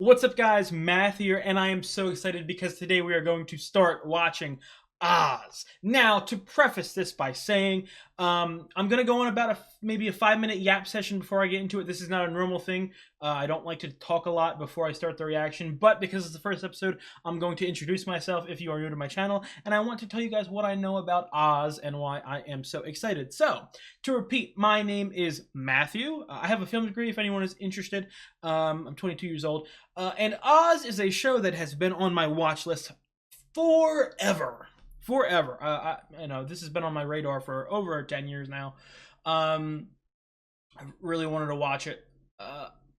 What's up, guys? Matt here, and I am so excited because today we are going to start watching Oz. Now, to preface this by saying, I'm going to go on about maybe a 5-minute yap session before I get into it. This is not a normal thing. I don't like to talk a lot before I start the reaction, but because it's the first episode, I'm going to introduce myself if you are new to my channel, and I want to tell you guys what I know about Oz and why I am so excited. So, to repeat, my name is Matthew. I have a film degree if anyone is interested. I'm 22 years old. And Oz is a show that has been on my watch list forever. You know, this has been on my radar for over 10 years now. I really wanted to watch it.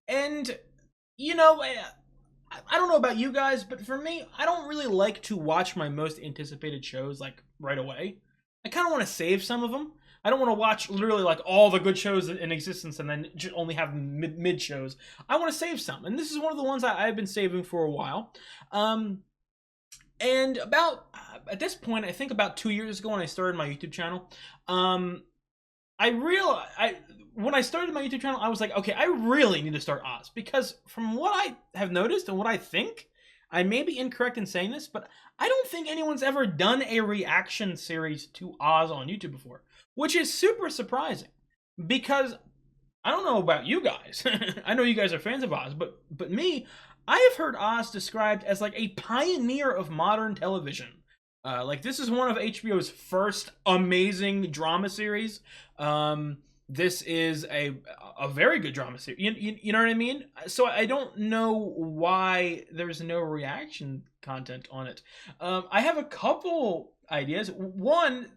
And, you know, I don't know about you guys, but for me, I don't really like to watch my most anticipated shows, like, right away. I kind of want to save some of them. I don't want to watch literally like all the good shows in existence and then just only have mid shows. I want to save some, and this is one of the ones I've been saving for a while. And about at this point, I think about 2 years ago when I started my YouTube channel, when I started my YouTube channel, I was like, okay, I really need to start Oz because from what I have noticed and what I think, I may be incorrect in saying this, but I don't think anyone's ever done a reaction series to Oz on YouTube before, which is super surprising because I don't know about you guys. I know you guys are fans of Oz, but me, I have heard Oz described as like a pioneer of modern television. Like this is one of HBO's first amazing drama series. This is a very good drama series. You know what I mean? So I don't know why there's no reaction content on it. I have a couple ideas. One,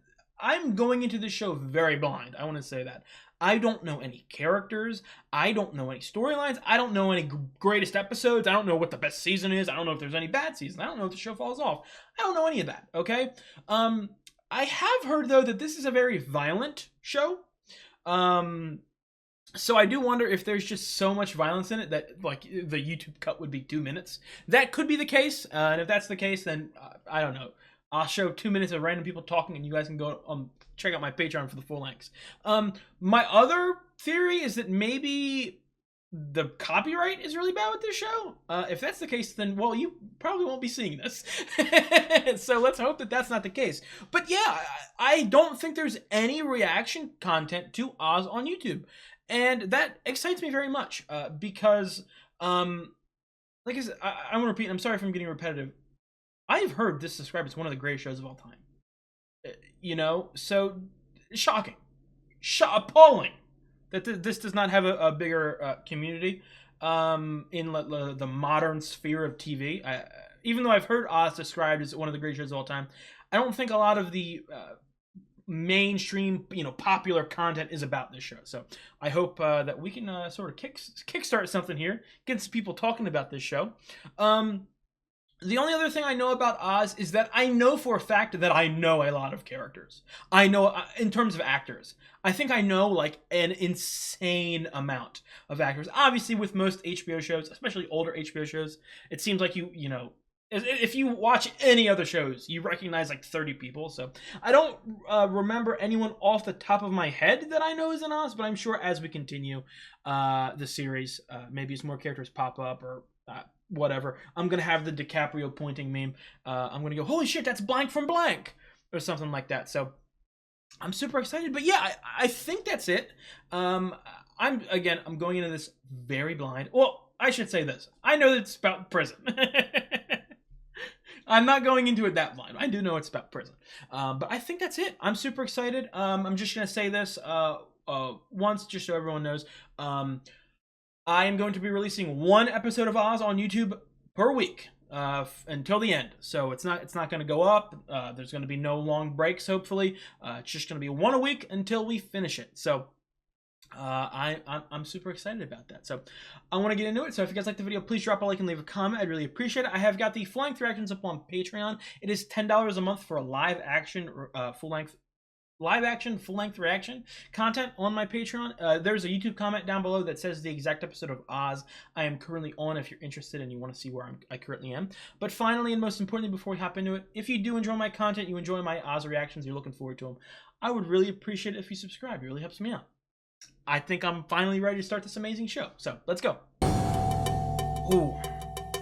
I'm going into this show very blind. I want to say that. I don't know any characters. I don't know any storylines. I don't know any greatest episodes. I don't know what the best season is. I don't know if there's any bad season. I don't know if the show falls off. I don't know any of that, okay? I have heard, though, that this is a very violent show. So I do wonder if there's just so much violence in it that like the YouTube cut would be 2 minutes. That could be the case, and if that's the case, then I don't know. I'll show 2 minutes of random people talking, and you guys can go check out my Patreon for the full lengths. My other theory is that maybe the copyright is really bad with this show. If that's the case, then, well, you probably won't be seeing this. So let's hope that that's not the case. But yeah, I don't think there's any reaction content to Oz on YouTube. And that excites me very much because, like I said, I want to repeat, I'm sorry if I'm getting repetitive. I've heard this described as one of the greatest shows of all time. You know, so shocking, appalling that this does not have a bigger community in the modern sphere of TV. Even though I've heard Oz described as one of the greatest shows of all time, I don't think a lot of the mainstream, popular content is about this show. So I hope that we can sort of kickstart something here, get some people talking about this show. The only other thing I know about Oz is that I know for a fact that I know a lot of characters. I know, in terms of actors, I think I know like an insane amount of actors. Obviously, with most HBO shows, especially older HBO shows, it seems like you know, if you watch any other shows, you recognize like 30 people. So I don't remember anyone off the top of my head that I know is in Oz, but I'm sure as we continue the series, maybe as more characters pop up or whatever, I'm gonna have the DiCaprio pointing meme. I'm gonna go, holy shit, that's blank from blank, or something like that. So I'm super excited. But yeah, I think that's it. I'm going into this very blind. Well, I should say this. I know that it's about prison. I'm not going into it that blind. I do know it's about prison. But I think that's it. I'm super excited. I'm just gonna say this once, just so everyone knows. I am going to be releasing one episode of Oz on YouTube per week until the end. So it's not going to go up. There's going to be no long breaks, hopefully. It's just going to be one a week until we finish it. So I'm super excited about that. So I want to get into it. So if you guys like the video, please drop a like and leave a comment. I'd really appreciate it. I have got the full-length reactions up on Patreon. It is $10 a month for a live action full-length reaction content on my Patreon. There's a YouTube comment down below that says the exact episode of Oz I am currently on if you're interested and you want to see where I currently am. But finally, and most importantly, before we hop into it, if you do enjoy my content, you enjoy my Oz reactions, you're looking forward to them, I would really appreciate it if you subscribe. It really helps me out. I think I'm finally ready to start this amazing show. So let's go. Ooh.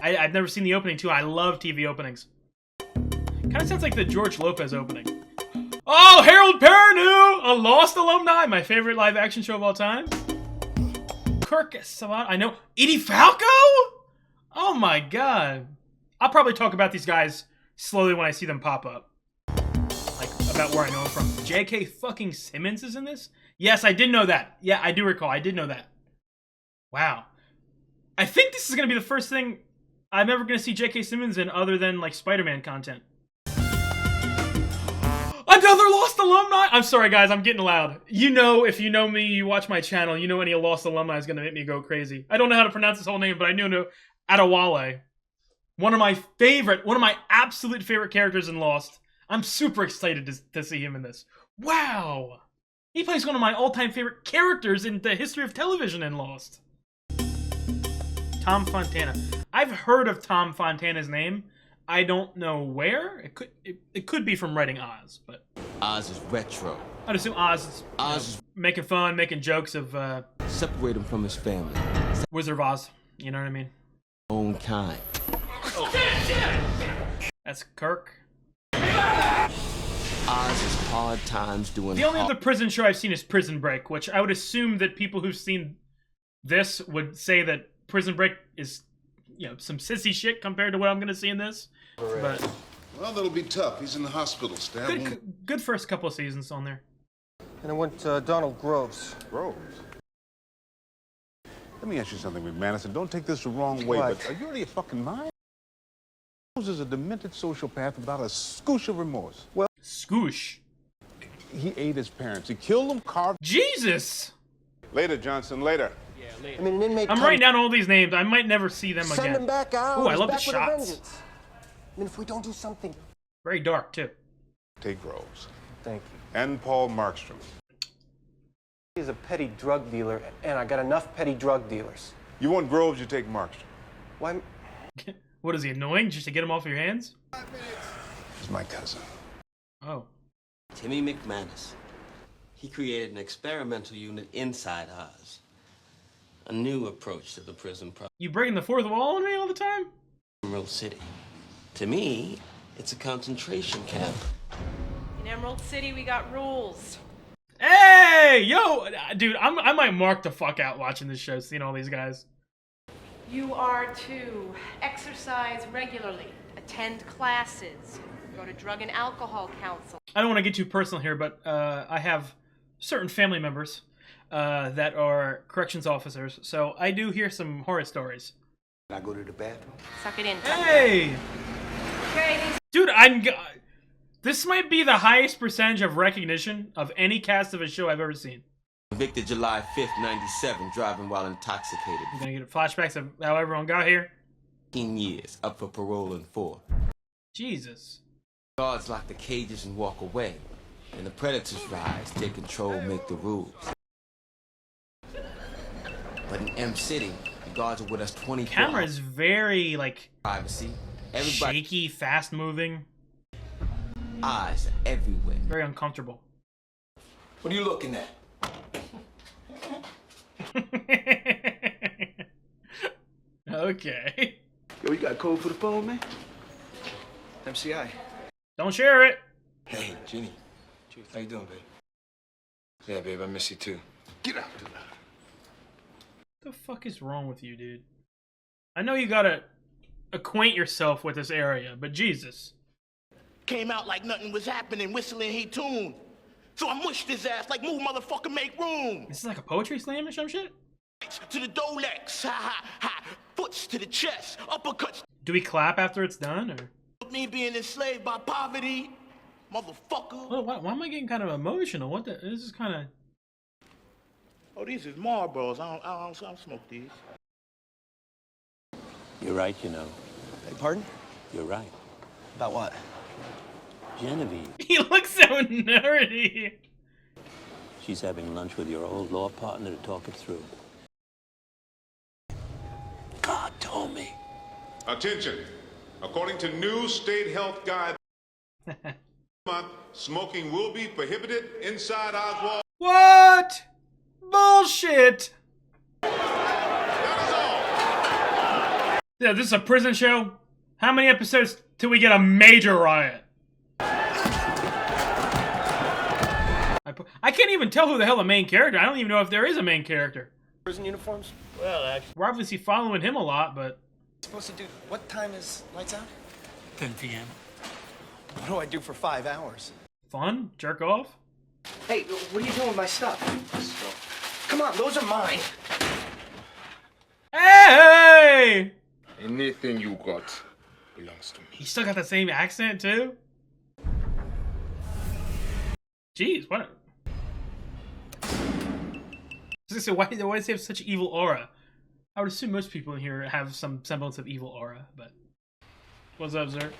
I've never seen the opening too. I love TV openings. Kind of sounds like the George Lopez opening. Oh, Harold Perrineau, a Lost alumni, my favorite live action show of all time. Kirk Savat, I know. Edie Falco? Oh my god. I'll probably talk about these guys slowly when I see them pop up. Like, about where I know them from. J.K. fucking Simmons is in this? Yes, I did know that. Yeah, I do recall. I did know that. Wow. I think this is going to be the first thing I'm ever going to see J.K. Simmons in other than, like, Spider-Man content. Another Lost alumni! I'm sorry, guys. I'm getting loud. You know, if you know me, you watch my channel, you know any Lost alumni is going to make me go crazy. I don't know how to pronounce his whole name, but I know Adewale. One of my absolute favorite characters in Lost. I'm super excited to see him in this. Wow! He plays one of my all-time favorite characters in the history of television in Lost. Tom Fontana. I've heard of Tom Fontana's name. I don't know where. It could be from writing Oz, but Oz is retro. I'd assume Oz is making fun, making jokes of separate him from his family. Wizard of Oz. You know what I mean? Own kind. That's Kirk. Oz is hard times doing. The only other prison show I've seen is Prison Break, which I would assume that people who've seen this would say that Prison Break is, you know, some sissy shit compared to what I'm going to see in this. But well, that'll be tough. He's in the hospital, Stan. Good first couple of seasons on there. And I went Donald Groves. Groves? Let me ask you something, McManus, don't take this the wrong way, What? but are you out of your fucking mind? Groves is a demented sociopath without a scoosh of remorse. Well, Scoosh. he ate his parents. He killed them, carved... Jesus! Later, Johnson, later. I mean, an inmate. I'm writing down all these names. I might never see them Send again. him back out. Ooh, I He's love the back with a shots. vengeance. I mean, if we don't do something. Very dark, too. Take Groves. Thank you. And Paul Markstrom. He's a petty drug dealer, and I got enough petty drug dealers. You want Groves, you take Markstrom. Why? What is he, annoying just to get him off your hands? He's my cousin. Oh. Timmy McManus. He created an experimental unit inside Oz. A new approach to the prison problem. You breaking the fourth wall on me all the time? Emerald City. To me, it's a concentration camp. In Emerald City, we got rules. Hey! Yo! Dude, I might mark the fuck out watching this show, seeing all these guys. You are to exercise regularly, attend classes, go to drug and alcohol counsel. I don't want to get too personal here, but I have certain family members that are corrections officers, so I do hear some horror stories. Can I go to the bathroom? Suck it in. Hey! Okay, Dude, this might be the highest percentage of recognition of any cast of a show I've ever seen. Convicted July 5th, 97, driving while intoxicated. You're gonna get flashbacks of how everyone got here? 15 years, up for parole in 4. Jesus. Guards lock the cages and walk away. And the predators rise, take control, make the rules. But in M City, the guards are with us 24 Camera hours. is very, like, Privacy. Everybody, shaky, fast moving, eyes are everywhere. very uncomfortable. What are you looking at? Okay. Yo, you got a code for the phone, man? MCI. Don't share it. Hey, Jeannie. How you doing, babe? Yeah, babe, I miss you too. Get out. What the fuck is wrong with you, dude? I know you gotta acquaint yourself with this area, but Jesus. Came out like nothing was happening, whistling he tune. So I mushed his ass like move motherfucker make room. This is like a poetry slam or some shit? To the Dolex, ha ha ha. Foots to the chest, uppercuts. Do we clap after it's done, or? Me being enslaved by poverty, motherfucker. Well, why am I getting kind of emotional? What the? This is kind of... Oh, these is Marlboros. I don't smoke these. You're right, you know. Hey, pardon? You're right. About what? Genevieve, He looks so nerdy. she's having lunch with your old law partner to talk it through. God told me. Attention. According to new state health guidelines, smoking will be prohibited inside Oswald. What? Bullshit. Yeah, this is a prison show. How many episodes till we get a major riot? I can't even tell who the hell the main character. I don't even know if there is a main character. Prison uniforms? Well, actually, We're obviously following him a lot, but Supposed to do. What time is lights out? 10 p.m. What do I do for 5 hours? fun? Jerk off? Hey, what are you doing with my stuff? Come on, those are mine. Hey! Anything you got belongs to me. He still got the same accent too? Jeez, what? So why does he have such evil aura? I would assume most people in here have some semblance of evil aura, but... What's up, sir?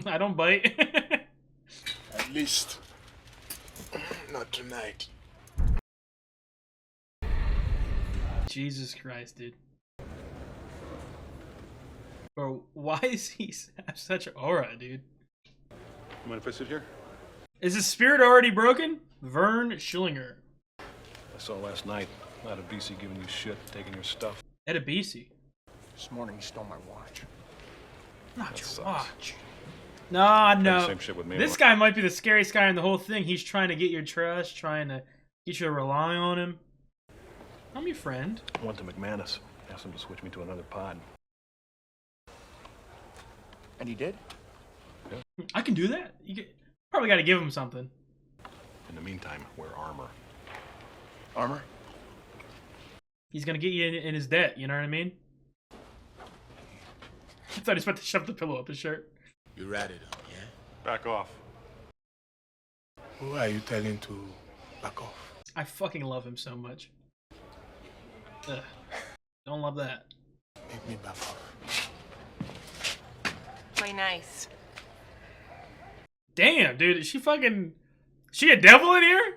I don't bite. At least, not tonight. Jesus Christ, dude. Bro, why does he have such aura, dude? Mind if I sit here? Is his spirit already broken? Vern Schillinger. I saw last night, Adebisi giving you shit, taking your stuff. Edebisi. This morning he stole my watch. Not That your sucks. watch. No, no. Same shit with me. This guy might be the scariest guy in the whole thing. He's trying to get your trust, trying to get you to rely on him. I'm your friend. I went to McManus, asked him to switch me to another pod. And he did? I can do that. Probably got to give him something. In the meantime, wear armor. Armor? He's gonna get you in his debt. You know what I mean? I thought he was about to shove the pillow up his shirt. You ratted him, yeah? Back off. Who are you telling to back off? I fucking love him so much. Ugh. Don't love that. Make me back off. Play nice. Damn, dude, is she fucking... She a devil in here?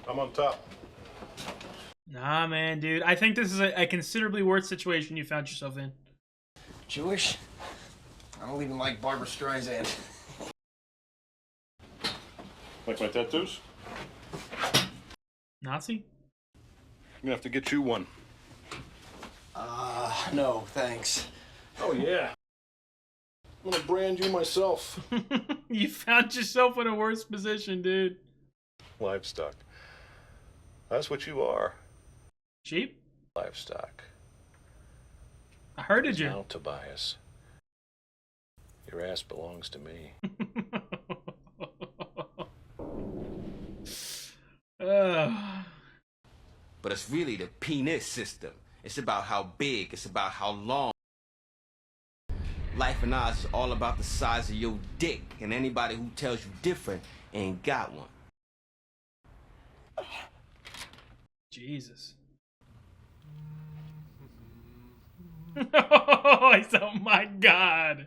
I'm on top. Nah, man, dude. I think this is a considerably worse situation you found yourself in. Jewish? I don't even like Barbara Streisand. Like my tattoos? Nazi? I'm gonna have to get you one. No, thanks. Oh, yeah. I'm gonna brand you myself. You found yourself in a worse position, dude. Livestock. That's what you are. Sheep? Livestock. I herded you. Now, Tobias. Your ass belongs to me. But it's really the penis system. It's about how big, it's about how long. Life in Oz is all about the size of your dick, and anybody who tells you different ain't got one. Jesus. Oh my god.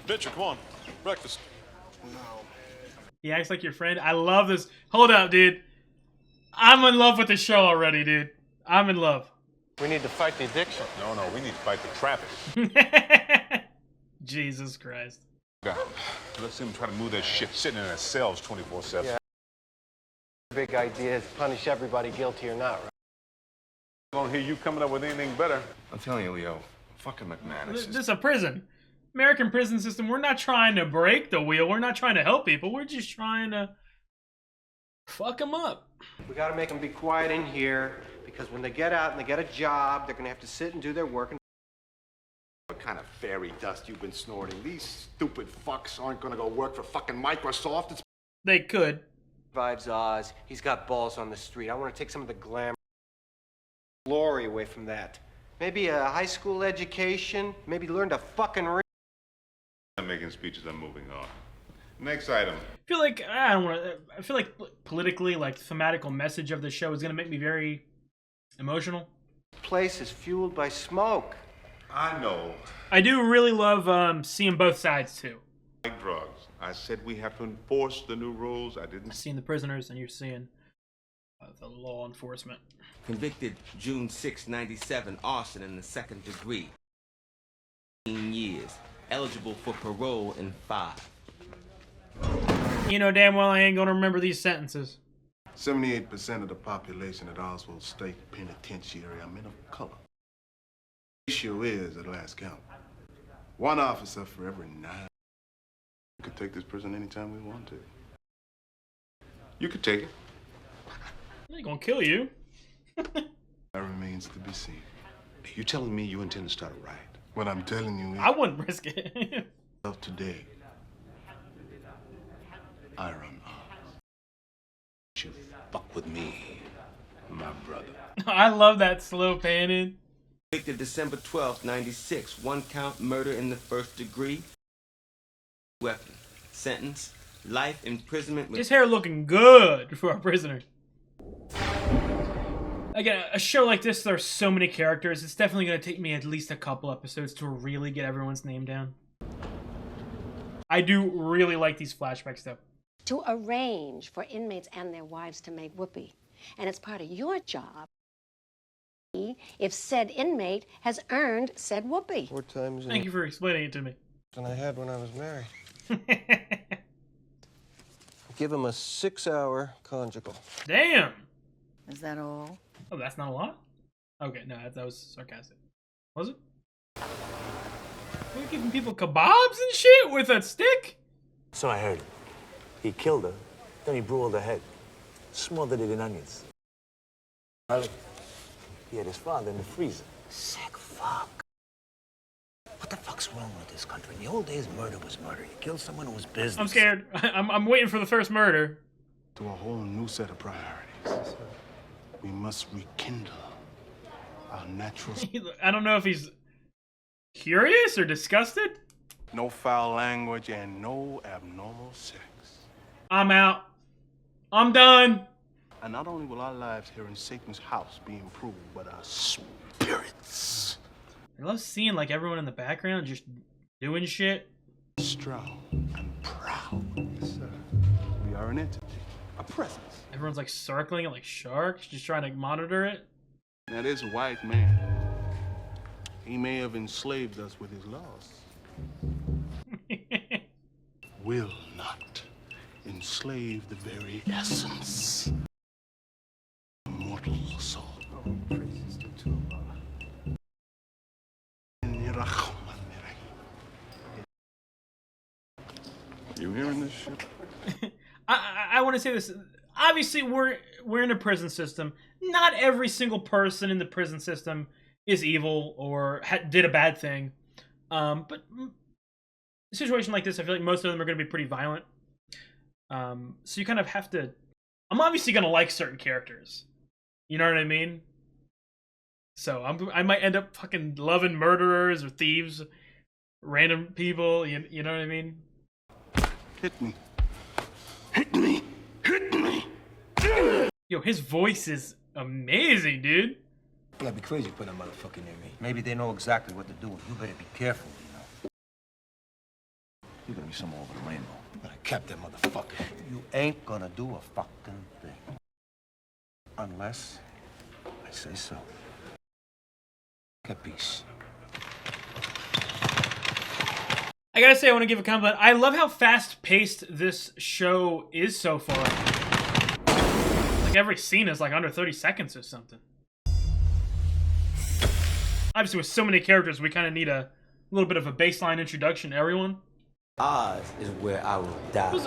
Bitcher, come on. Breakfast. He acts like your friend. I love this. Hold up, dude. I'm in love with the show already, dude. I'm in love. We need to fight the addiction. No, we need to fight the traffic. Jesus Christ. God, let's see him try to move that shit sitting in our cells 24/7. Yeah. Big idea is punish everybody, guilty or not, right? I don't hear you coming up with anything better. I'm telling you, Leo, fucking McManus. This is a prison. American prison system. We're not trying to break the wheel. We're not trying to help people. We're just trying to fuck them up. We gotta make them be quiet in here, because when they get out and they get a job, they're gonna have to sit and do their work. And What kind of fairy dust you've been snorting? These stupid fucks aren't gonna go work for fucking Microsoft. It's They could. survives Oz. He's got balls on the street. I want to take some of the glamour, glory away from that. Maybe a high school education. Maybe learn to fucking read. I'm making speeches, I'm moving on. Next item. I feel like I don't want to. I feel like politically, like thematical message of the show is gonna make me very emotional. Place is fueled by smoke. I know. I do really love seeing both sides too. Like drugs. I said we have to enforce the new rules. I didn't Seeing the prisoners, and you're seeing the law enforcement. Convicted June 6, 97, arson in the second degree. 15 years. Eligible for parole in 5. You know damn well I ain't gonna remember these sentences. 78% of the population at Oswald State Penitentiary are men of color. The ratio is, at last count, 1 officer for every 9. We could take this prison anytime we want to. You could take it. They're gonna kill you. That remains to be seen. You telling me you intend to start a riot? What I'm telling you is, I wouldn't risk it. of today, I run Oz. You fuck with me, my brother. I love that slow panning. Convicted December 12th, 96. 1 count murder in the 1st degree. Weapon. Sentence. Life imprisonment with... His hair looking good for a prisoner. Again, a show like this, there's so many characters. It's definitely going to take me at least a couple episodes to really get everyone's name down. I do really like these flashbacks, though. To arrange for inmates and their wives to make whoopee. And it's part of your job if said inmate has earned said whoopee. 4 times Thank you for explaining it to me. than I had when I was married. Give him a 6-hour conjugal. Damn! Is that all? Oh, that's not a lot? Okay, no, that was sarcastic. Was it? We're giving people kebabs and shit with a stick? So I heard. He killed her, then he broiled her head. Smothered it in onions. Garlic. He had his father in the freezer. Sick fuck. What the fuck's wrong with this country? In the old days, murder was murder. You killed someone, it was business. I'm scared. I'm waiting for the first murder. to a whole new set of priorities. We must rekindle our natural... I don't know if he's curious or disgusted. No foul language and no abnormal sex. I'm out. I'm done. And not only will our lives here in Satan's house be improved, but our spirits. I love seeing like everyone in the background just doing shit. Strong and proud. Yes, sir. We are an entity, a presence. Everyone's like circling it like sharks, just trying to monitor it. Now this white man, he may have enslaved us with his laws. Will not enslave the very essence of mortal soul. You hearing this shit? I want to say this. Obviously, we're in a prison system. Not every single person in the prison system is evil or did a bad thing. But a situation like this, I feel like most of them are going to be pretty violent. So you kind of have to... I'm obviously going to like certain characters. You know what I mean? So I might end up fucking loving murderers or thieves, random people. You know what I mean? Hit me. Hit me. Hit me. Yo, his voice is amazing, dude. I'd be crazy putting a motherfucker near me. Maybe they know exactly what to do. You better be careful, you know. You're gonna be somewhere over the rainbow. But I kept that motherfucker. You ain't gonna do a fucking thing. Unless I say so. Capiche? I gotta say, I want to give a compliment. I love how fast-paced this show is so far. Like, every scene is like under 30 seconds or something. Obviously, with so many characters, we kind of need a little bit of a baseline introduction to everyone. Oz is where I will die. Who's,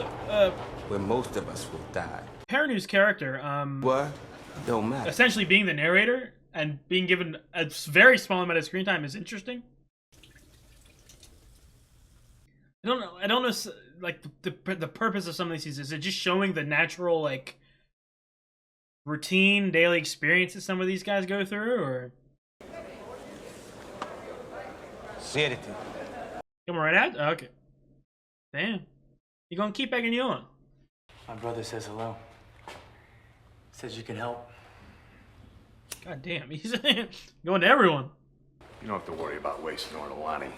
where most of us will die. Paranu's character, What? Don't matter. essentially being the narrator and being given a very small amount of screen time is interesting. I don't know, like, the purpose of some of these scenes. Is it just showing the natural, like, routine, daily experiences some of these guys go through, or? Siéntate. Come right out? Oh, okay. Damn. You gonna keep egging you on? My brother says hello. Says you can help. God damn, he's going to everyone. You don't have to worry about wasting Ortolani.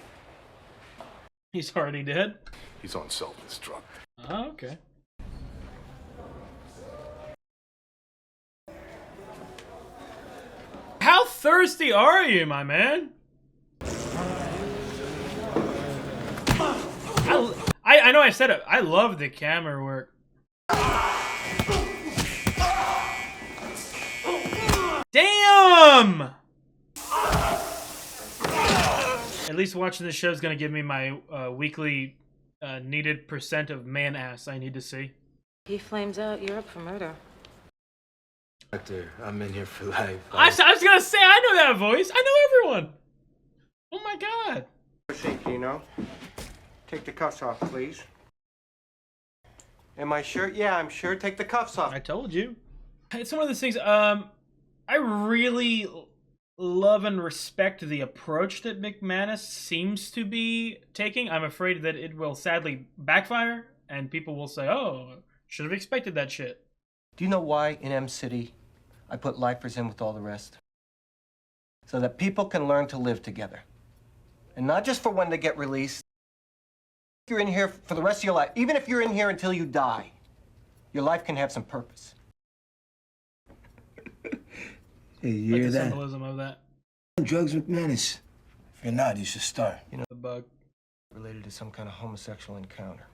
He's already dead. He's on self-destruct. Oh, okay. How thirsty are you, my man? I know I said it. I love the camera work. Damn! At least watching this show is gonna give me my weekly needed percent of man ass I need to see. He flames out, you're up for murder. Doctor, I'm in here for life. I was gonna say, I know that voice. I know everyone. Oh my god. Shake, Dino. Take the cuffs off, please. Am I sure? Yeah, I'm sure. Take the cuffs off. I told you. It's one of those things. I really love and respect the approach that McManus seems to be taking. I'm afraid that it will sadly backfire, and people will say, "Oh, should have expected that shit." Do you know why in M City I put lifers in with all the rest? So that people can learn to live together. And not just for when they get released. If you're in here for the rest of your life, even if you're in here until you die, your life can have some purpose. Hey, you Like hear the that? symbolism of that. Drugs McManus. If you're not, you should start. You know, The bug. related to some kind of homosexual encounter.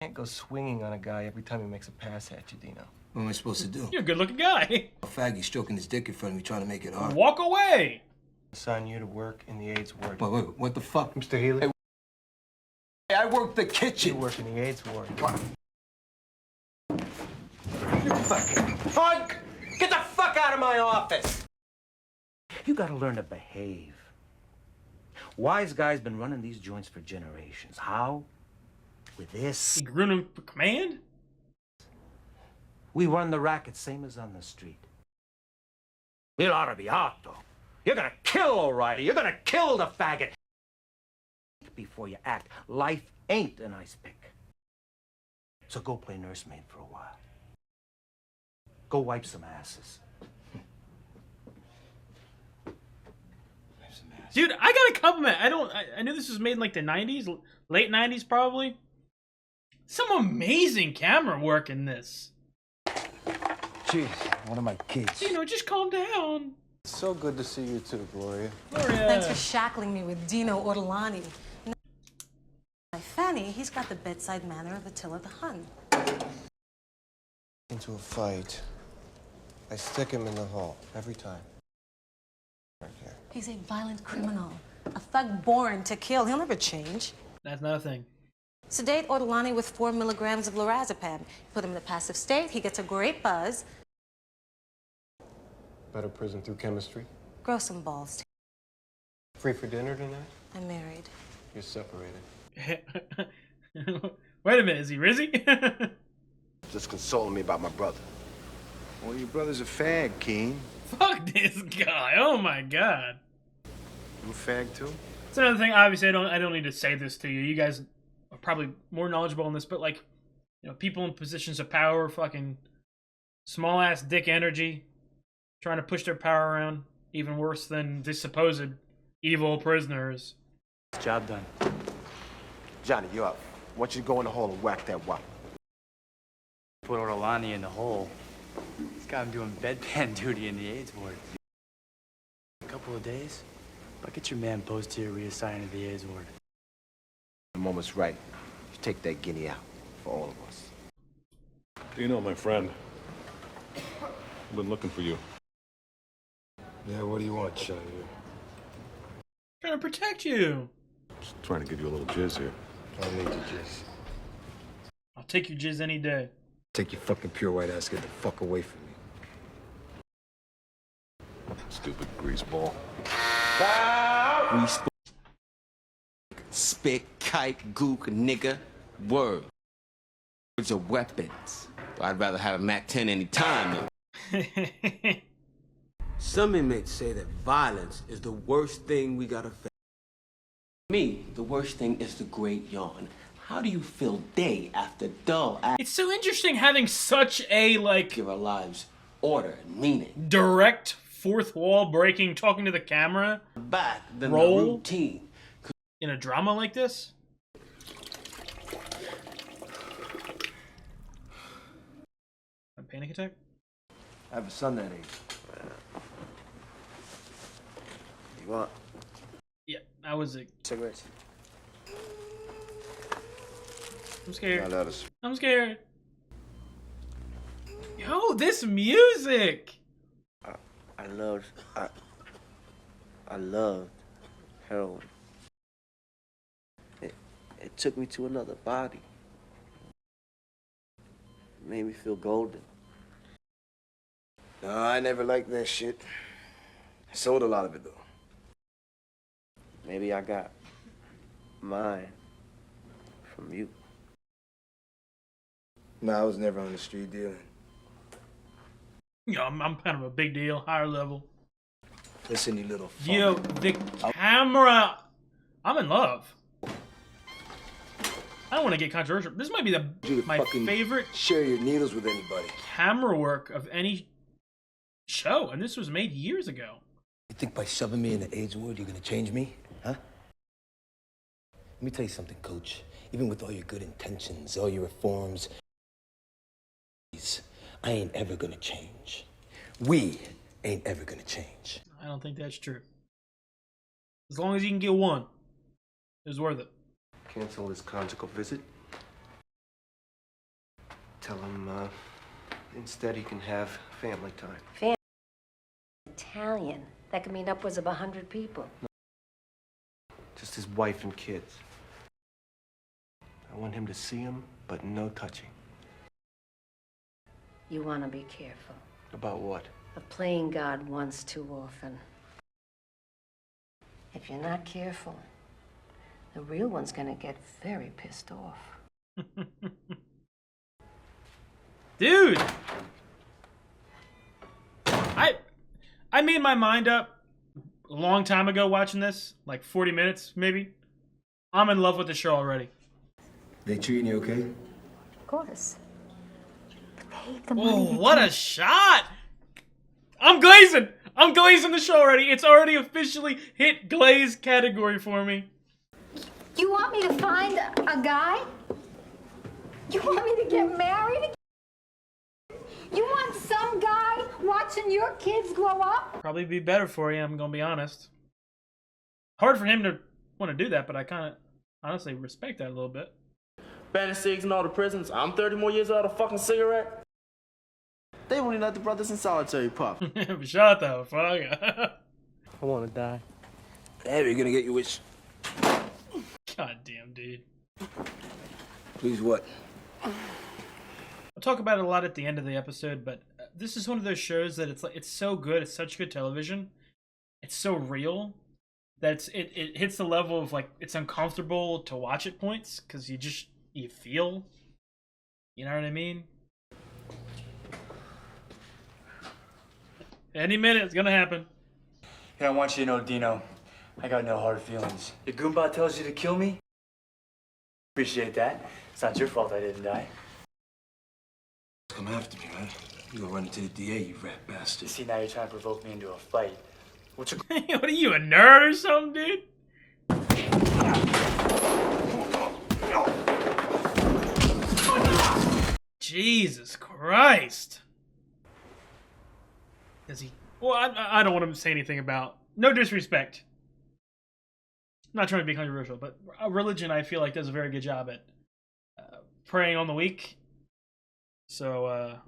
Can't go swinging on a guy every time he makes a pass at you, Dino. What am I supposed to do? You're a good-looking guy. A faggy stroking his dick in front of me, trying to make it hard. Walk away. Assign you to work in the AIDS ward. Wait, what the fuck? Mr. Healy? Hey, I work the You kitchen. work in the AIDS ward. What? You fucking punk! Get the fuck out of my office! You gotta learn to behave. Wise guy's been running these joints for generations. How? With this. You grew him for command? We run the racket same as on the street. It ought to be hot, though. You're gonna kill O'Reilly. You're gonna kill the faggot. Before you act, life ain't an ice pick. So go play nursemaid for a while. Go wipe some asses. Dude, I got a compliment. I knew this was made in like the 90s, late 90s probably. Some amazing camera work in this. Jeez, one of my kids. You know, just calm down. It's so good to see you too, Gloria. Thanks for shackling me with Dino Ortolani. My Fanny, he's got the bedside manner of Attila the Hun. Into a fight, I stick him in the hole every time. Right here. He's a violent criminal, a thug born to kill. He'll never change. That's not a thing. Sedate Ortolani with 4 milligrams of lorazepam. Put him in a passive state, he gets a great buzz. Better prison through chemistry. Grow some balls. Free for dinner tonight? I'm married. You're separated. Wait a minute, is he Rizzy? Just consoling me about my brother. Well, your brother's a fag, Keen. Fuck this guy. Oh my god. You a fag too? It's another thing. Obviously, I don't need to say this to you. You guys are probably more knowledgeable in this, but like, you know, people in positions of power, fucking small ass dick energy, trying to push their power around, even worse than the supposed evil prisoners. Job done. Johnny, you up. I want you to go in the hall and whack that wop. Put Ortolani in the hole. He's got him doing bedpan duty in the AIDS ward. A couple of days, but get your man posted here, reassigned to the AIDS ward. The moment's right. You take that guinea out for all of us. Dino, my friend. I've been looking for you. Yeah, what do you want, Shiny? Trying to protect you. Just trying to give you a little jizz here. I need your jizz. I'll take your jizz any day. Take your fucking pure white ass, get the fuck away from me. Stupid greaseball. We spit, kite, gook, nigga, word. Words are weapons. But I'd rather have a MAC-10 any time. Some inmates say that violence is the worst thing we gotta face. Me, the worst thing is the great yawn. How do you feel day after dull It's so interesting having such a, like, give our lives order and meaning? direct, fourth wall breaking, talking to the camera Back than role the routine. in a drama like this. A panic attack? I have a son that age. You want? Yeah, I was a... Cigarettes? I'm scared. Now let us. I'm scared. Yo, this music. I loved heroin. It took me to another body. It made me feel golden. No, I never liked that shit. I sold a lot of it, though. Maybe I got mine from you. No, I was never on the street dealing. Yo, I'm kind of a big deal, higher level. Listen, you little fuck. Yo, the camera. I'm in love. I don't want to get controversial. This might be my favorite share your needles with anybody. camera work of any show, and this was made years ago. You think by shoving me in the AIDS ward, you're gonna change me? Huh? Let me tell you something, Coach. Even with all your good intentions, all your reforms, I ain't ever gonna change. We ain't ever gonna change. I don't think that's true. As long as you can get one, it's worth it. Cancel his conjugal visit. Tell him instead he can have family time. Family. Italian. That could mean upwards of 100 people. Just his wife and kids. I want him to see him, but no touching. You want to be careful About what? of playing God once too often. If you're not careful, the real one's gonna get very pissed off. Dude! I made my mind up a long time ago watching this, like 40 minutes maybe. I'm in love with the show already. They treating you okay? Of course. Oh, what a shot! I'm glazing! I'm glazing the show already. It's already officially hit glaze category for me. You want me to find a guy? You want me to get married? You want some guy watching your kids grow up? Probably be better for you, I'm gonna be honest. Hard for him to want to do that, but I kind of honestly respect that a little bit. Banning cigs in all the prisons. I'm 30 more years without a fucking cigarette. They won't even let the brothers in solitary puff. Shut the fuck up. I want to die. Hey, you're gonna get your wish. God damn, dude. Please what? I'll talk about it a lot at the end of the episode, but this is one of those shows that it's so good. It's such good television. It's so real that it hits the level of like it's uncomfortable to watch at points because you feel. You know what I mean? Any minute it's gonna happen. Here, I want you to know, Dino, I got no hard feelings. Your Goomba tells you to kill me? Appreciate that. It's not your fault I didn't die. Come after me, man. You gonna run into the DA, you rat bastard. You see, now you're trying to provoke me into a fight. What's your... What are you, a nerd or something, dude? Jesus Christ. Does he... Well, I don't want to say anything about... No disrespect. I'm not trying to be controversial, but religion, I feel like, does a very good job at preying on the weak. So,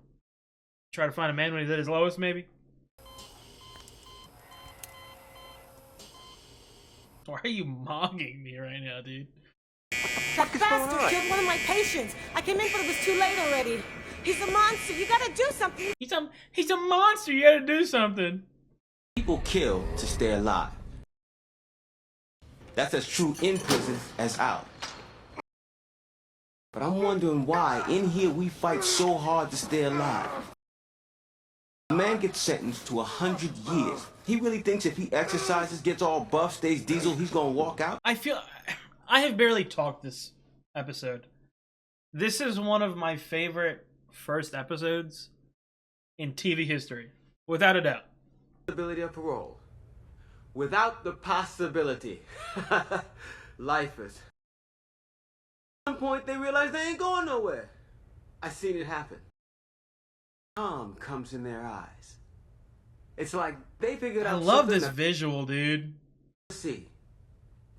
try to find a man when he's at his lowest, maybe? Why are you mogging me right now, dude? That bastard killed one of my patients. I came in, but it was too late already. He's a monster. You gotta do something. He's a monster. You gotta do something. People kill to stay alive. That's as true in prison as out. But I'm wondering why in here we fight so hard to stay alive. A man gets sentenced to 100 years. He really thinks if he exercises, gets all buff, stays diesel, he's gonna walk out? I have barely talked this episode. This is one of my favorite first episodes in TV history, without a doubt. Possibility of parole. Without the possibility. Lifers. At some point they realize they ain't going nowhere. I seen it happen. Calm comes in their eyes. It's like they figured out I love this something visual, dude. See,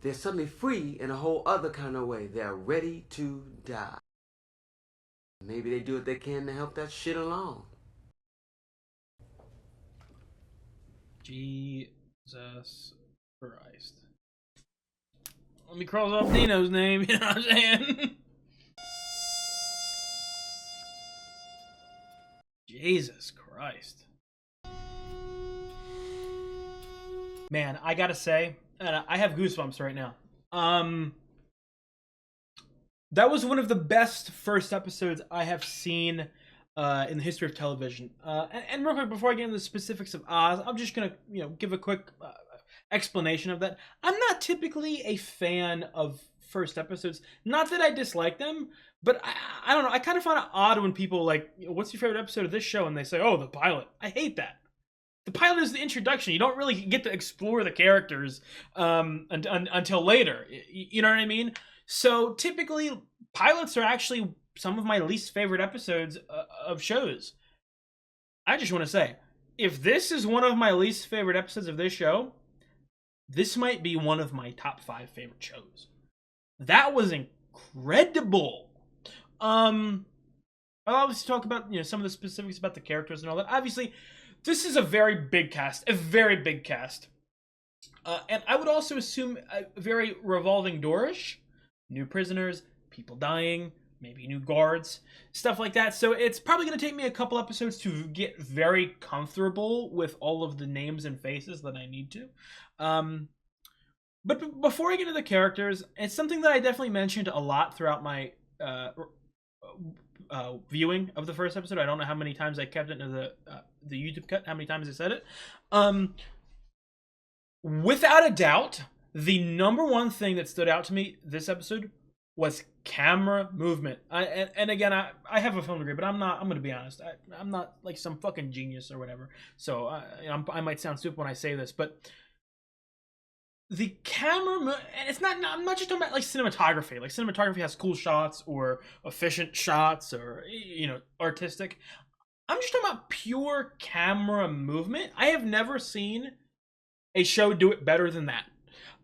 they're suddenly free in a whole other kind of way. They're ready to die. Maybe they do what they can to help that shit along. Jesus Christ. Let me cross off Dino's name, you know what I'm saying? Jesus Christ. Man, I gotta say, and I have goosebumps right now. That was one of the best first episodes I have seen in the history of television. And real quick, before I get into the specifics of Oz, I'm just gonna, give a quick explanation of that. I'm not typically a fan of first episodes. Not that I dislike them, but I don't know. I kind of find it odd when people like, what's your favorite episode of this show? And they say, oh, the pilot. I hate that. The pilot is the introduction. You don't really get to explore the characters until later. You know what I mean? So typically, pilots are actually some of my least favorite episodes of shows. I just want to say, if this is one of my least favorite episodes of this show, this might be one of my top 5 favorite shows. That was incredible. I'll obviously talk about some of the specifics about the characters and all that. Obviously, this is a very big cast, and I would also assume a very revolving door-ish. New prisoners, people dying, maybe new guards, stuff like that. So it's probably going to take me a couple episodes to get very comfortable with all of the names and faces that I need to. But before I get into the characters, it's something that I definitely mentioned a lot throughout my viewing of the first episode. I don't know how many times I kept it into the YouTube cut, how many times I said it. Without a doubt, the number one thing that stood out to me this episode was camera movement. And again, I have a film degree, but I'm going to be honest. I'm not like some fucking genius or whatever. So I might sound stupid when I say this, but the camera, and it's not, I'm not just talking about like cinematography. Like cinematography has cool shots or efficient shots or, artistic. I'm just talking about pure camera movement. I have never seen a show do it better than that.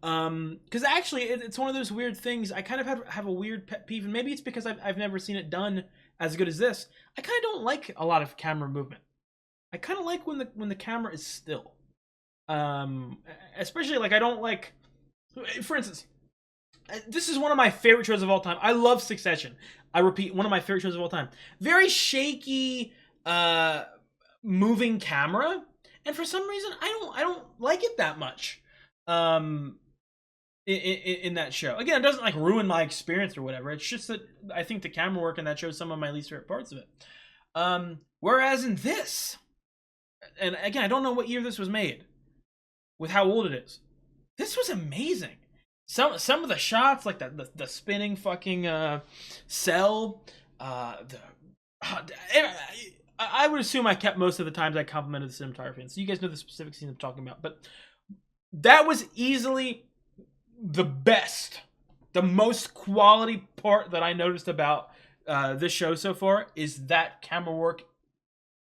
Because actually, it's one of those weird things. I kind of have a weird pet peeve, and maybe it's because I've never seen it done as good as this. I kind of don't like a lot of camera movement. I kind of like when the camera is still. Especially like I don't like, for instance, this is one of my favorite shows of all time. I love Succession. I repeat, one of my favorite shows of all time. Very shaky, moving camera, and for some reason I don't like it that much. In that show. Again, it doesn't like ruin my experience or whatever. It's just that I think the camera work in that show is some of my least favorite parts of it. Whereas in this, and again, I don't know what year this was made, with how old it is. This was amazing. Some of the shots, like the spinning fucking cell, I would assume I kept most of the times I complimented the cinematography, and so you guys know the specific scene I'm talking about, but that was easily the best, the most quality part that I noticed about this show so far is that camera work.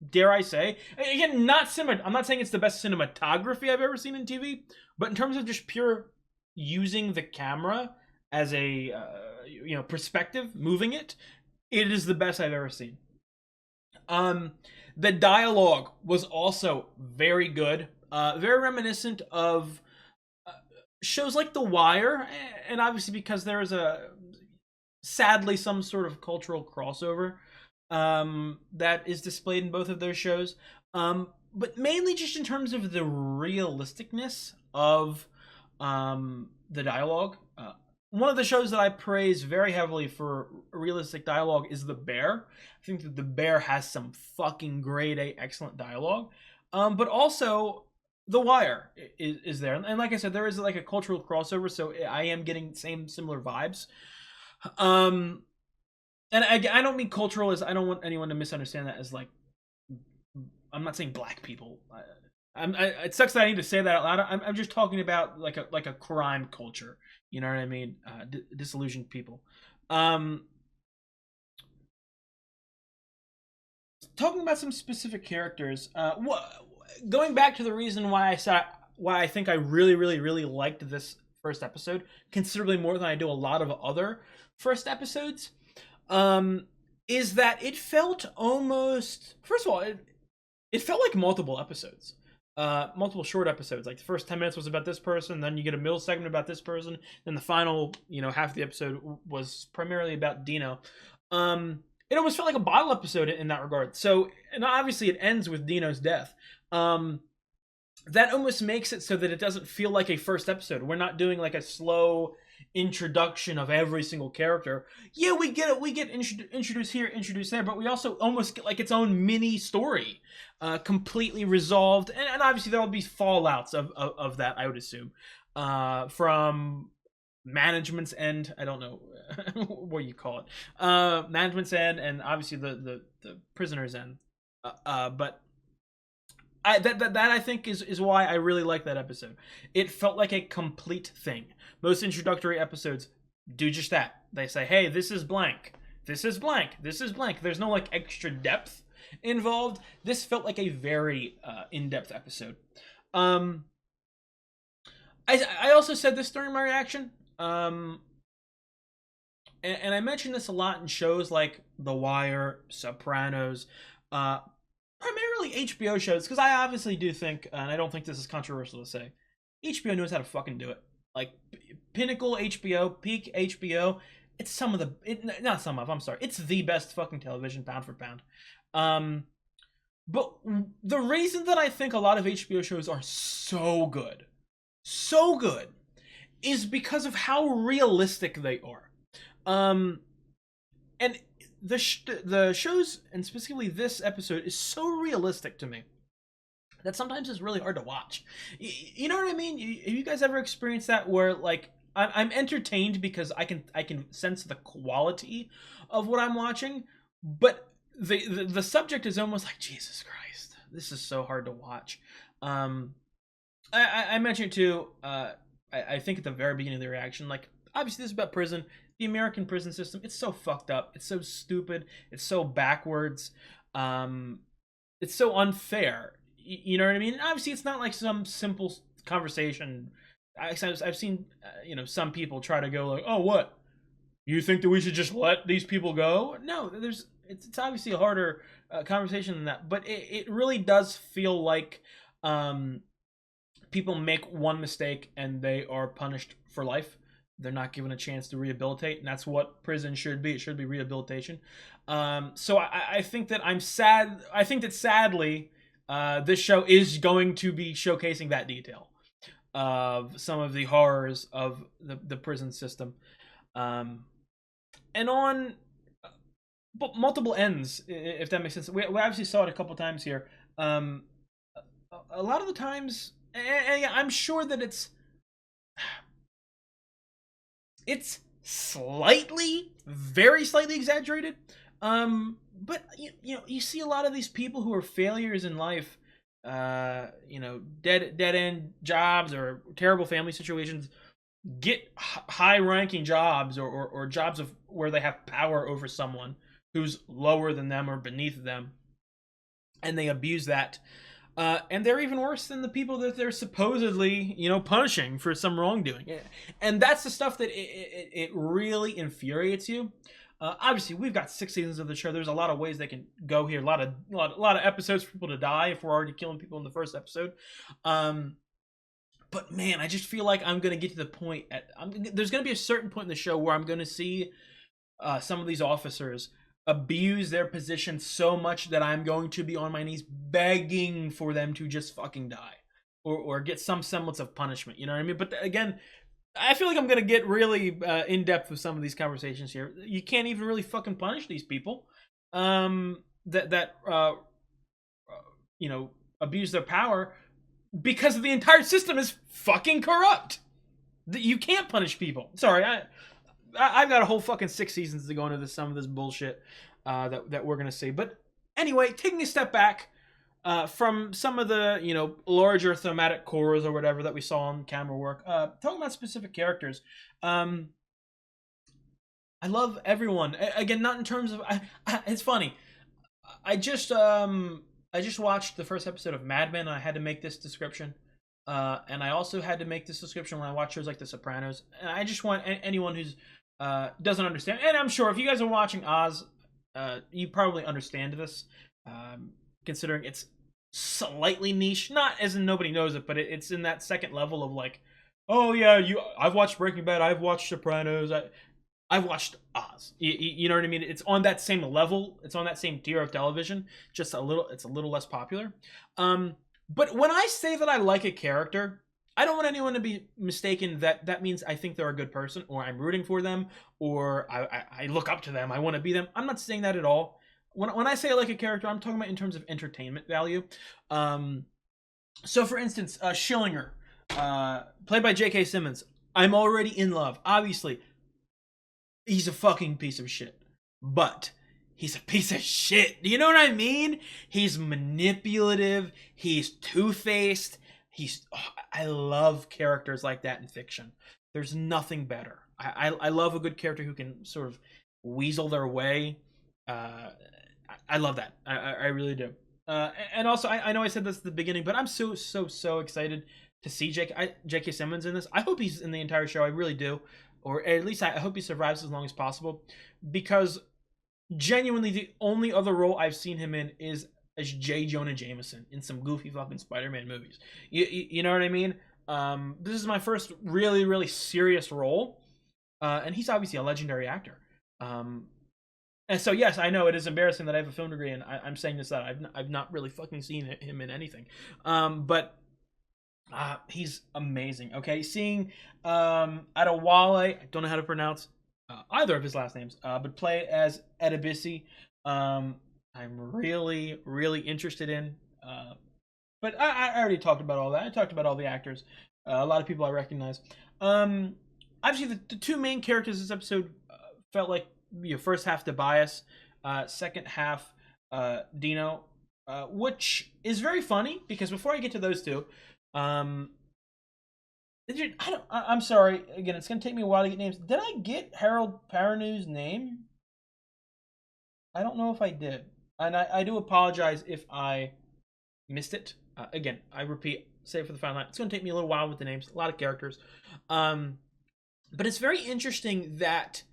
Dare I say, again, I'm not saying it's the best cinematography I've ever seen in TV, but in terms of just pure using the camera as a perspective, moving it is the best I've ever seen. The dialogue was also very good, very reminiscent of shows like The Wire, and obviously because there is sadly some sort of cultural crossover that is displayed in both of those shows, but mainly just in terms of the realisticness of the dialogue. One of the shows that I praise very heavily for realistic dialogue is The Bear. I think that The Bear has some fucking grade A excellent dialogue, but also The Wire is there, and like I said, there is like a cultural crossover, so I am getting similar vibes. And I don't mean cultural as, I don't want anyone to misunderstand that as like, I'm not saying black people. It sucks that I need to say that out loud. I'm just talking about like a crime culture. You know what I mean? Disillusioned people. Talking about some specific characters. Going back to the reason why I think I really, really, really liked this first episode considerably more than I do a lot of other first episodes. Is that it felt almost, first of all, it felt like multiple episodes. multiple short episodes. Like the first 10 minutes was about this person, then you get a middle segment about this person, then the final, half of the episode was primarily about Dino. It almost felt like a bottle episode in that regard. So, and obviously it ends with Dino's death. That almost makes it so that it doesn't feel like a first episode. We're not doing like a slow introduction of every single character. Yeah, we get it. We get introduced here, introduced there, but we also almost get like its own mini story, completely resolved. And obviously there'll be fallouts of that, I would assume, from management's end. I don't know what you call it. Management's end, and obviously the prisoner's end. But that I think is why I really like that episode. It felt like a complete thing. Most introductory episodes do just that. They say, hey, this is blank. This is blank. This is blank. There's no like extra depth involved. This felt like a very in-depth episode. I also said this during my reaction. And I mentioned this a lot in shows like The Wire, Sopranos, primarily HBO shows, because I obviously do think, and I don't think this is controversial to say, HBO knows how to fucking do it. Like, pinnacle HBO, peak HBO, it's it's the best fucking television, pound for pound. But the reason that I think a lot of HBO shows are so good, is because of how realistic they are. And the shows, and specifically this episode, is so realistic to me that sometimes it's really hard to watch. You know what I mean? Have you guys ever experienced that, where like I'm entertained because I can sense the quality of what I'm watching, but the subject is almost like, Jesus Christ, this is so hard to watch. I mentioned too, I think at the very beginning of the reaction, like, obviously this is about prison. The American prison system, it's so fucked up. It's so stupid. It's so backwards. It's so unfair. You know what I mean? And obviously, it's not like some simple conversation. I've seen, some people try to go like, oh, what? You think that we should just let these people go? No, it's obviously a harder conversation than that. But it really does feel like people make one mistake and they are punished for life. They're not given a chance to rehabilitate, and that's what prison should be. It should be rehabilitation. So I think that I'm sad. I think that sadly, this show is going to be showcasing that detail of some of the horrors of the prison system, and on multiple ends, if that makes sense. We obviously saw it a couple times here. A lot of the times, and I'm sure that it's very slightly exaggerated. But you see a lot of these people who are failures in life, dead end jobs or terrible family situations, get high ranking jobs or jobs of where they have power over someone who's lower than them or beneath them, and they abuse that. And they're even worse than the people that they're supposedly, punishing for some wrongdoing. And that's the stuff that it really infuriates you. Obviously, we've got 6 seasons of the show. There's a lot of ways they can go here. A lot of episodes for people to die if we're already killing people in the first episode. But man, I just feel like I'm gonna get to the point. There's gonna be a certain point in the show where I'm gonna see some of these officers abuse their position so much that I'm going to be on my knees begging for them to just fucking die or get some semblance of punishment. You know what I mean? But again, I feel like I'm going to get really in depth with some of these conversations here. You can't even really fucking punish these people that abuse their power, because the entire system is fucking corrupt. You can't punish people. Sorry, I've got a whole fucking 6 seasons to go into some of this bullshit that we're gonna see. But anyway, taking a step back from some of the larger thematic cores or whatever that we saw on camera work, talking about specific characters. I love everyone. Again, not in terms of. It's funny. I just watched the first episode of Mad Men, and I had to make this description. And I also had to make this description when I watch shows like The Sopranos. And I just want anyone who's doesn't understand, and I'm sure if you guys are watching Oz, you probably understand this, considering it's slightly niche, not as in nobody knows it, but it's in that second level of like, oh yeah, I've watched Breaking Bad, I've watched Sopranos, I've watched Oz. You know what I mean? It's on that same level. It's on that same tier of television. Just it's a little less popular. But when I say that I like a character, I don't want anyone to be mistaken that that means I think they're a good person, or I'm rooting for them, or I look up to them. I want to be them. I'm not saying that at all. When I say I like a character, I'm talking about in terms of entertainment value. So for instance, Schillinger, played by J.K. Simmons. I'm already in love. Obviously, he's a fucking piece of shit. But he's a piece of shit. Do you know what I mean? He's manipulative. He's two-faced. I love characters like that in fiction. There's nothing better. I love a good character who can sort of weasel their way. I love that. I really do. And also, I know I said this at the beginning, but I'm so excited to see J.K. Simmons in this. I hope he's in the entire show. I really do. Or at least I hope he survives as long as possible. Because genuinely, the only other role I've seen him in is as J. Jonah Jameson in some goofy fucking Spider-Man movies. You know what I mean? This is my first really serious role. And he's obviously a legendary actor. And so, yes, I know it is embarrassing that I have a film degree, and I'm saying this that I've not really fucking seen him in anything. But he's amazing. Okay, seeing Adewale, I don't know how to pronounce either of his last names, but play as Edebisi, I'm really interested in. But I already talked about all that. I talked about all the actors. A lot of people I recognize. Obviously, the two main characters this episode felt like first half Tobias, second half Dino, which is very funny because before I get to those two, I'm sorry. Again, it's gonna take me a while to get names. Did I get Harold Perrineau's name? I don't know if I did, and I do apologize if I missed it. Again, I repeat, say it for the final line. It's gonna take me a little while with the names. A lot of characters, but it's very interesting that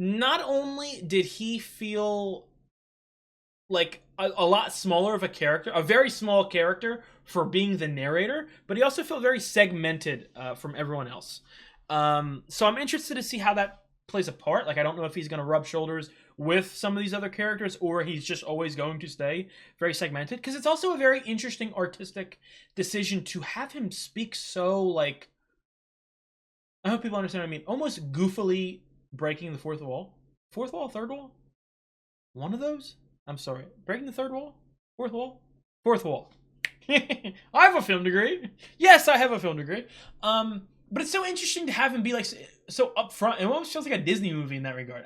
not only did he feel like a lot smaller of a character, a very small character for being the narrator, but he also felt very segmented from everyone else. So I'm interested to see how that plays a part. Like, I don't know if he's going to rub shoulders with some of these other characters, or he's just always going to stay very segmented. Because it's also a very interesting artistic decision to have him speak so, like, I hope people understand what I mean, almost goofily breaking the fourth wall. Fourth wall? Third wall? One of those? I'm sorry. Breaking the third wall? Fourth wall? Fourth wall. I have a film degree. Yes, I have a film degree. But it's so interesting to have him be like so upfront. It almost feels like a Disney movie in that regard.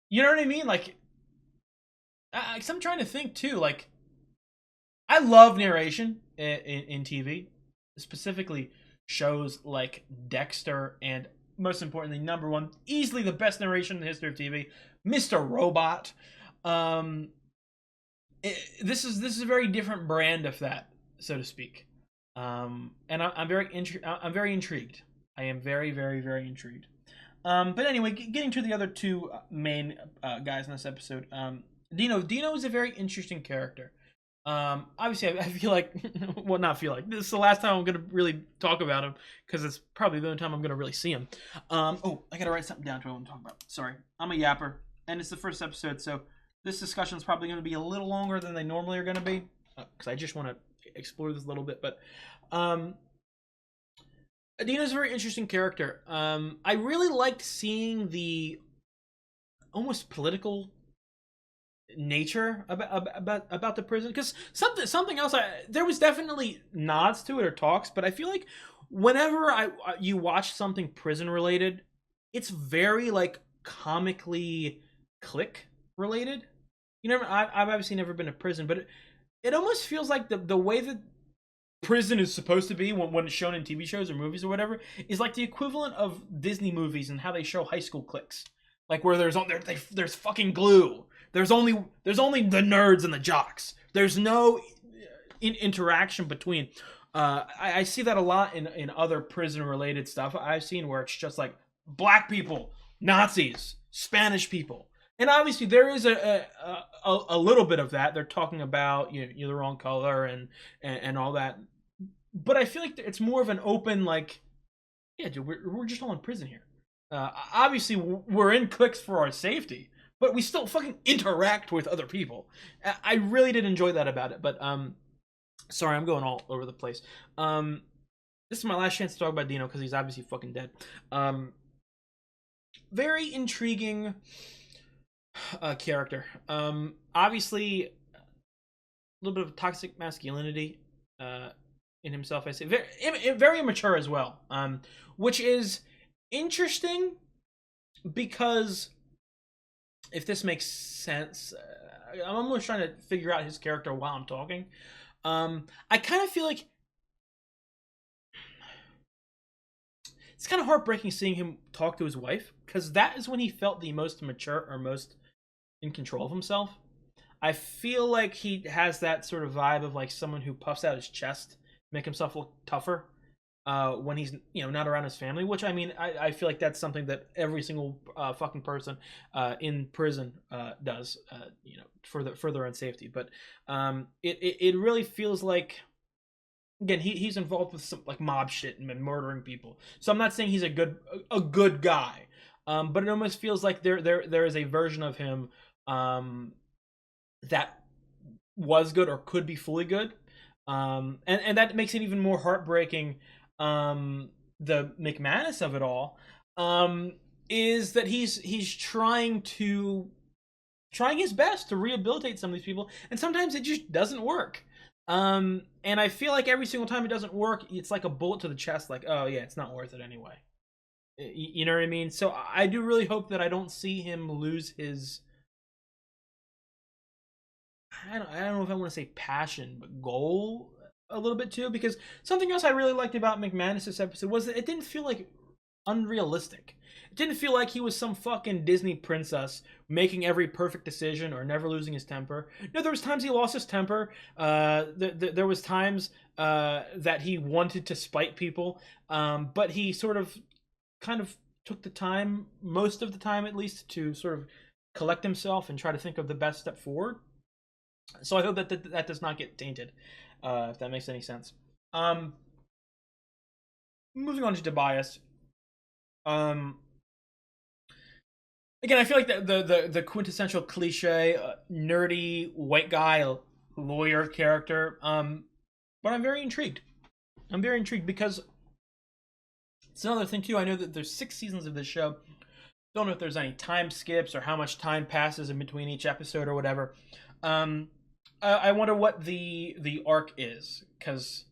You know what I mean? Like, cause I'm trying to think too. Like, I love narration in TV, specifically shows like Dexter, and most importantly, number one, easily the best narration in the history of TV, Mr. Robot. This is a very different brand of that, so to speak. And I'm very intrigued. I am very intrigued. But anyway, getting to the other two main guys in this episode. Dino is a very interesting character. Obviously, I feel like, well, not feel like, this is the last time I'm going to really talk about him, because it's probably the only time I'm going to really see him. Oh, I got to write something down to what I want to talk about. Sorry. I'm a yapper, and it's the first episode, so this discussion is probably going to be a little longer than they normally are going to be, because I just want to explore this a little bit. But Dino's a very interesting character. I really liked seeing the almost political nature about the prison, because something else, there was definitely nods to it or talks, but I feel like whenever you watch something prison related, it's very like comically click related. You know, I've obviously never been to prison, but it almost feels like the way that prison is supposed to be when it's shown in TV shows or movies or whatever is like the equivalent of Disney movies and how they show high school cliques, like where there's fucking glue. There's only the nerds and the jocks. There's no interaction between. I see that a lot in other prison-related stuff I've seen, where it's just like black people, Nazis, Spanish people. And obviously there is a little bit of that. They're talking about you're the wrong color and all that. But I feel like it's more of an open like, yeah, dude, we're just all in prison here. Obviously we're in cliques for our safety, but we still fucking interact with other people. I really did enjoy that about it. But sorry, I'm going all over the place. This is my last chance to talk about Dino because he's obviously fucking dead. Very intriguing character. Obviously, a little bit of toxic masculinity in himself. I say very immature as well, which is interesting because if this makes sense, I'm almost trying to figure out his character while I'm talking. I kind of feel like it's kind of heartbreaking seeing him talk to his wife because that is when he felt the most mature or most in control of himself. I feel like he has that sort of vibe of like someone who puffs out his chest, make himself look tougher when he's not around his family. Which I mean, I feel like that's something that every single fucking person in prison does, for their own safety. But it really feels like. Again, he's involved with some like mob shit and murdering people. So I'm not saying he's a good guy, but it almost feels like there is a version of him that was good or could be fully good, and that makes it even more heartbreaking. The McManus of it all is that he's trying his best to rehabilitate some of these people, and sometimes it just doesn't work. And I feel like every single time it doesn't work, it's like a bullet to the chest, like, oh yeah, it's not worth it anyway. You know what I mean? So I do really hope that I don't see him lose his, I don't know if I want to say passion, but goal a little bit too, because something else I really liked about McManus this episode was that it didn't feel like unrealistic. It didn't feel like he was some fucking Disney princess making every perfect decision or never losing his temper. No, there was times he lost his temper. There was times that he wanted to spite people, but he sort of kind of took the time, most of the time at least, to sort of collect himself and try to think of the best step forward. So I hope that does not get tainted, if that makes any sense. Moving on to Tobias. Again, I feel like the quintessential cliche nerdy white guy lawyer character. But I'm very intrigued. I'm very intrigued because it's another thing too. I know that there's 6 seasons of this show. Don't know if there's any time skips or how much time passes in between each episode or whatever. I wonder what the arc is, because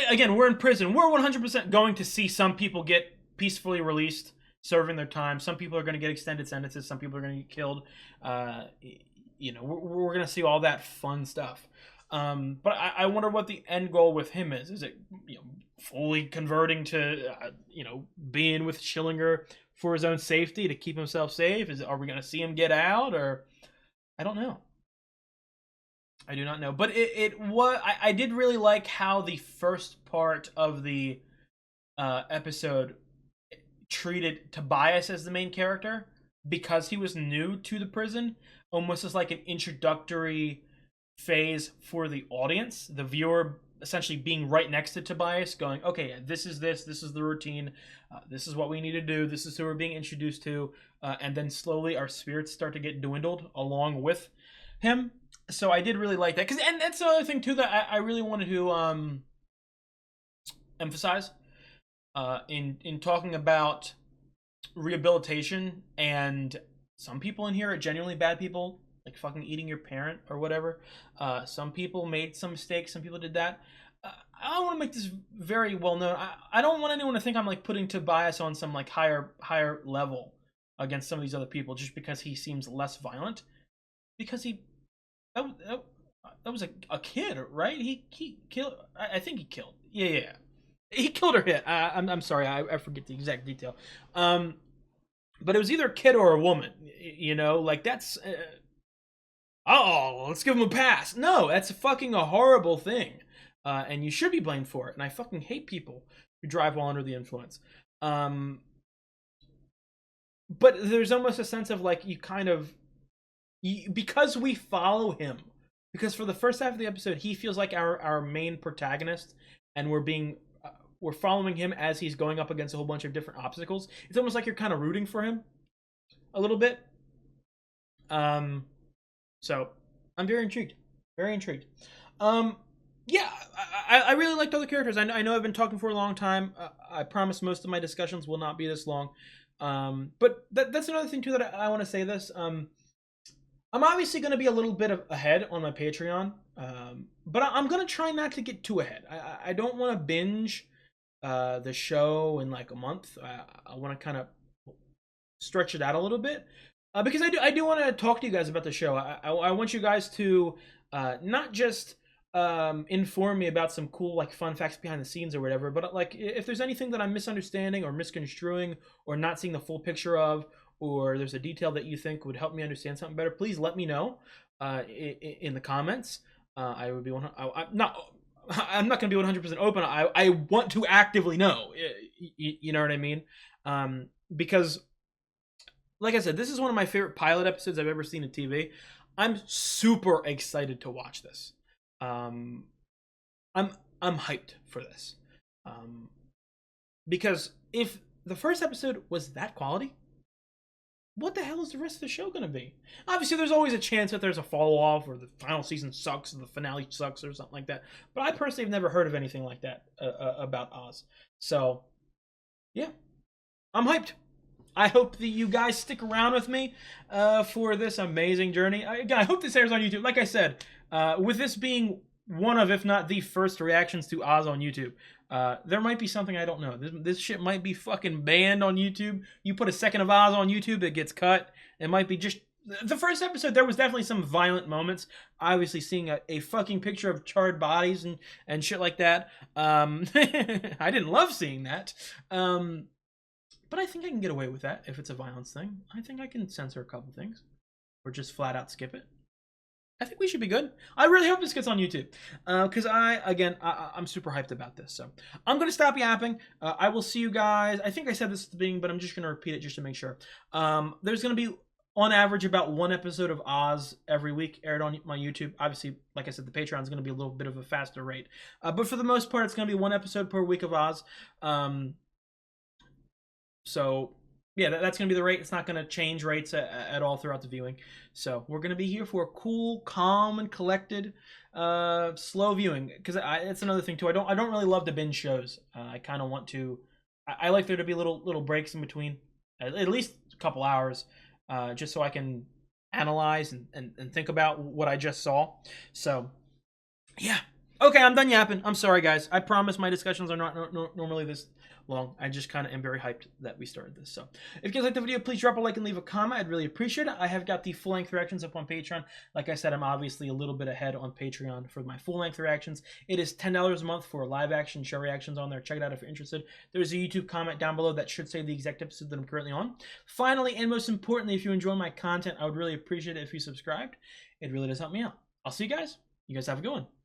again, we're in prison. We're 100% going to see some people get peacefully released, serving their time. Some people are going to get extended sentences. Some people are going to get killed. We're going to see all that fun stuff. But I wonder what the end goal with him is. Is it fully converting to being with Schillinger for his own safety to keep himself safe? Are we going to see him get out, or I don't know. I do not know. But I did really like how the first part of the episode treated Tobias as the main character, because he was new to the prison, almost as like an introductory phase for the audience, the viewer essentially being right next to Tobias, going, okay, this is the routine, this is what we need to do, this is who we're being introduced to, and then slowly our spirits start to get dwindled along with him. So I did really like that, and that's another thing too that I really wanted to emphasize in talking about rehabilitation. And some people in here are genuinely bad people, like fucking eating your parent or whatever. Some people made some mistakes. Some people did that. I want to make this very well known. I don't want anyone to think I'm like putting Tobias on some like higher level against some of these other people just because he seems less violent. Because that was a kid, right? He killed. I think he killed. Yeah. He killed or hit. I'm sorry. I forget the exact detail. But it was either a kid or a woman. Like that's. Let's give him a pass. No, that's fucking a horrible thing. And you should be blamed for it. And I fucking hate people who drive while under the influence. but there's almost a sense of like you kind of because we follow him, because for the first half of the episode he feels like our main protagonist, and we're following him as he's going up against a whole bunch of different obstacles. It's almost like you're kind of rooting for him a little bit. So I'm very intrigued. Yeah, I really liked all the characters. I know I've been talking for a long time. I promise most of my discussions will not be this long. But that's another thing too that I want to say this. I'm obviously going to be a little bit ahead on my Patreon, but I'm going to try not to get too ahead. I don't want to binge the show in like a month. I want to kind of stretch it out a little bit because I do want to talk to you guys about the show. I want you guys to not just inform me about some cool like fun facts behind the scenes or whatever, but like if there's anything that I'm misunderstanding or misconstruing or not seeing the full picture of, or there's a detail that you think would help me understand something better, please let me know in the comments. I would be I'm not going to be 100% open. I want to actively know. You know what I mean? Because, like I said, this is one of my favorite pilot episodes I've ever seen in TV. I'm super excited to watch this. I'm hyped for this. Because if the first episode was that quality, what the hell is the rest of the show going to be? Obviously, there's always a chance that there's a fall-off or the final season sucks or the finale sucks or something like that. But I personally have never heard of anything like that about Oz. So, yeah. I'm hyped. I hope that you guys stick around with me for this amazing journey. Again, I hope this airs on YouTube. Like I said, with this being one of, if not the first reactions to Oz on YouTube, there might be something I don't know. This shit might be fucking banned on YouTube. You put a second of Oz on YouTube, it gets cut. It might be just... The first episode, there was definitely some violent moments. Obviously, seeing a fucking picture of charred bodies and shit like that. I didn't love seeing that. But I think I can get away with that if it's a violence thing. I think I can censor a couple things. Or just flat out skip it. I think we should be good. I really hope this gets on YouTube. Because I'm super hyped about this. So I'm going to stop yapping. I will see you guys. I think I said this at the beginning, but I'm just going to repeat it just to make sure. There's going to be, on average, about one episode of Oz every week aired on my YouTube. Obviously, like I said, the Patreon is going to be a little bit of a faster rate. But for the most part, it's going to be one episode per week of Oz. So, yeah, that's going to be the rate. It's not going to change rates at all throughout the viewing. So, we're going to be here for a cool, calm, and collected, slow viewing. Because it's another thing, too. I don't really love to binge shows. I kind of want to... I like there to be little breaks in between. At least a couple hours. Just so I can analyze and think about what I just saw. So, yeah. Okay, I'm done yapping. I'm sorry, guys. I promise my discussions are not normally this long. I just kind of am very hyped that we started this. So, if you guys liked the video, please drop a like and leave a comment. I'd really appreciate it. I have got the full-length reactions up on Patreon. Like I said, I'm obviously a little bit ahead on Patreon for my full-length reactions. It is $10 a month for live-action show reactions on there. Check it out if you're interested. There's a YouTube comment down below that should say the exact episode that I'm currently on. Finally, and most importantly, if you enjoy my content, I would really appreciate it if you subscribed. It really does help me out. I'll see you guys. You guys have a good one.